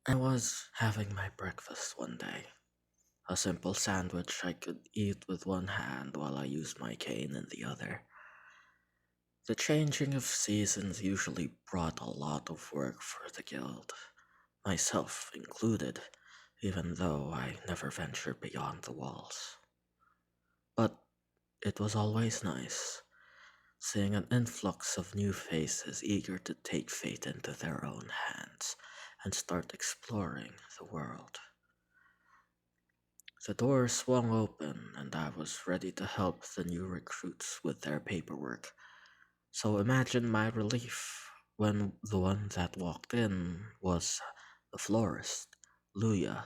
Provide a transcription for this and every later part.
I was having my breakfast one day, a simple sandwich I could eat with one hand while I used my cane in the other. The changing of seasons usually brought a lot of work for the guild, myself included, even though I never ventured beyond the walls. But it was always nice seeing an influx of new faces eager to take fate into their own hands and start exploring the world. The door swung open, and I was ready to help the new recruits with their paperwork. So imagine my relief when the one that walked in was the florist, Luya,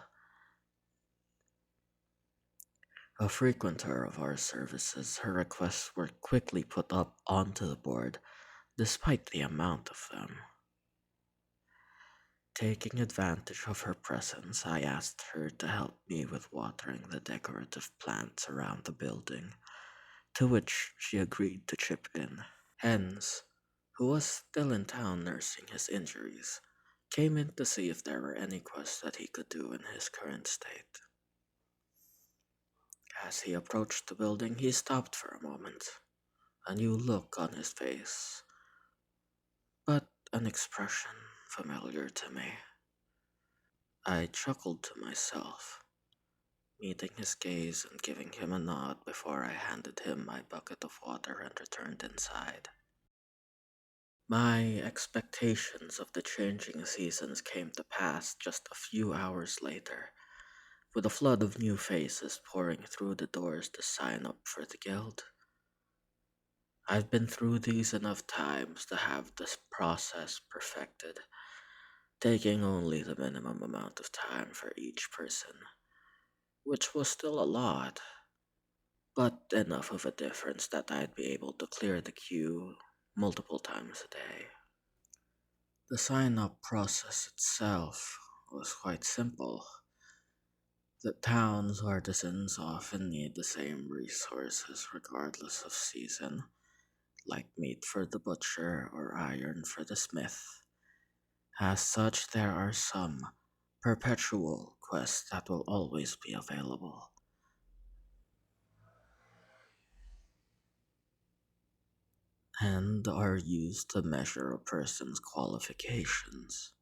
a frequenter of our services. Her requests were quickly put up onto the board, despite the amount of them. Taking advantage of her presence, I asked her to help me with watering the decorative plants around the building, to which she agreed to chip in. Hens, who was still in town nursing his injuries, came in to see if there were any quests that he could do in his current state. As he approached the building, he stopped for a moment, a new look on his face, but an expression familiar to me. I chuckled to myself, meeting his gaze and giving him a nod before I handed him my bucket of water and returned inside. My expectations of the changing seasons came to pass just a few hours later, with a flood of new faces pouring through the doors to sign up for the guild. I've been through these enough times to have this process perfected, taking only the minimum amount of time for each person, which was still a lot, but enough of a difference that I'd be able to clear the queue multiple times a day. The sign up process itself was quite simple. The town's artisans often need the same resources regardless of season, like meat for the butcher or iron for the smith. As such, there are some perpetual quests that will always be available, and are used to measure a person's qualifications.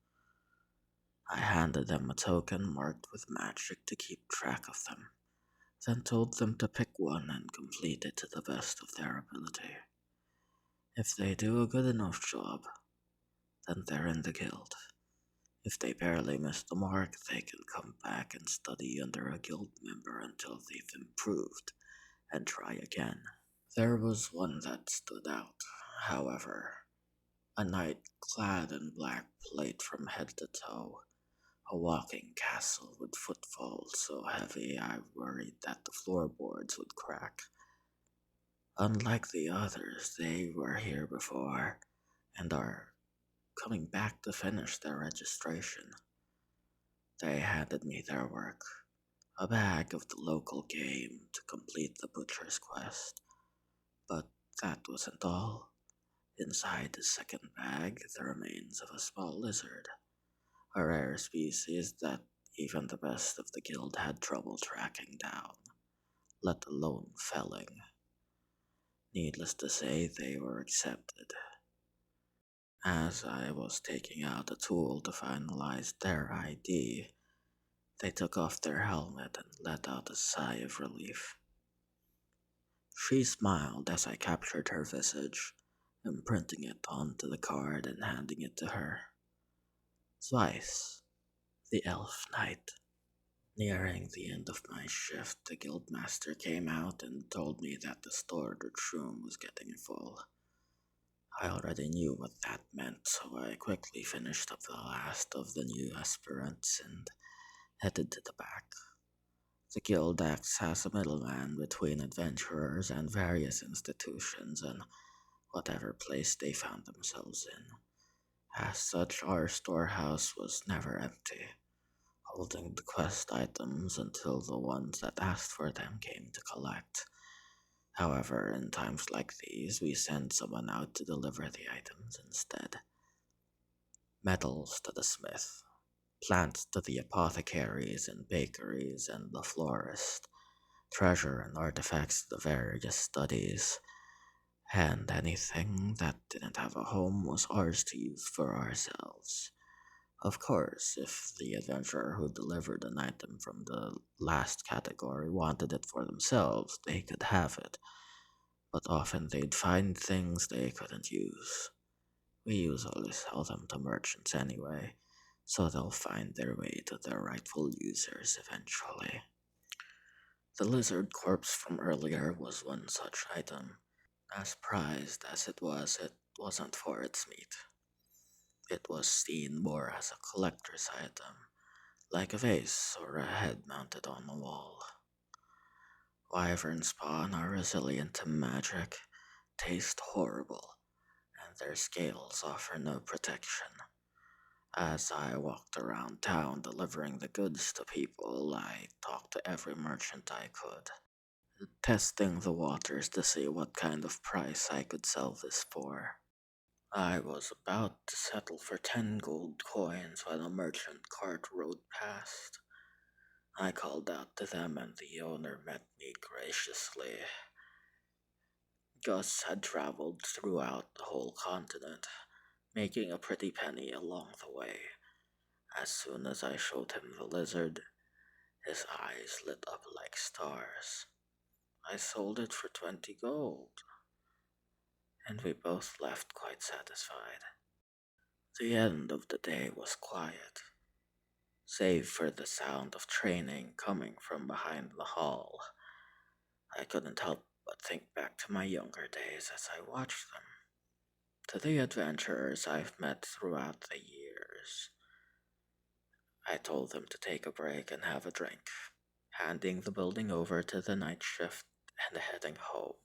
I handed them a token marked with magic to keep track of them, then told them to pick one and complete it to the best of their ability. If they do a good enough job, then they're in the guild. If they barely miss the mark, they can come back and study under a guild member until they've improved and try again. There was one that stood out, however, a knight clad in black plate from head to toe, a walking castle with footfalls so heavy I worried that the floorboards would crack. Unlike the others, they were here before and are coming back to finish their registration. They handed me their work, a bag of the local game to complete the butcher's quest. But that wasn't all. Inside the second bag, the remains of a small lizard, a rare species that even the best of the guild had trouble tracking down, let alone felling. Needless to say, they were accepted. As I was taking out a tool to finalize their ID, they took off their helmet and let out a sigh of relief. She smiled as I captured her visage, imprinting it onto the card and handing it to her. Twice, the elf knight. Nearing the end of my shift, the guildmaster came out and told me that the storage room was getting full. I already knew what that meant, so I quickly finished up the last of the new aspirants and headed to the back. The guild acts as a middleman between adventurers and various institutions and whatever place they found themselves in. As such, our storehouse was never empty, holding the quest items until the ones that asked for them came to collect. However, in times like these, we send someone out to deliver the items instead. Metals to the smith, plants to the apothecaries and bakeries and the florist, treasure and artifacts to the various studies, and anything that didn't have a home was ours to use for ourselves. Of course, if the adventurer who delivered an item from the last category wanted it for themselves, they could have it, but often they'd find things they couldn't use. We usually sell them to merchants anyway, so they'll find their way to their rightful users eventually. The lizard corpse from earlier was one such item. As prized as it wasn't for its meat. It was seen more as a collector's item, like a vase or a head mounted on the wall. Wyvern spawn are resilient to magic, taste horrible, and their scales offer no protection. As I walked around town delivering the goods to people, I talked to every merchant I could, testing the waters to see what kind of price I could sell this for. I was about to settle for 10 gold coins when a merchant cart rode past. I called out to them and the owner met me graciously. Gus had traveled throughout the whole continent, making a pretty penny along the way. As soon as I showed him the lizard, his eyes lit up like stars. I sold it for 20 gold, and we both left quite satisfied. The end of the day was quiet, save for the sound of training coming from behind the hall. I couldn't help but think back to my younger days as I watched them, to the adventurers I've met throughout the years. I told them to take a break and have a drink, handing the building over to the night shift and heading home.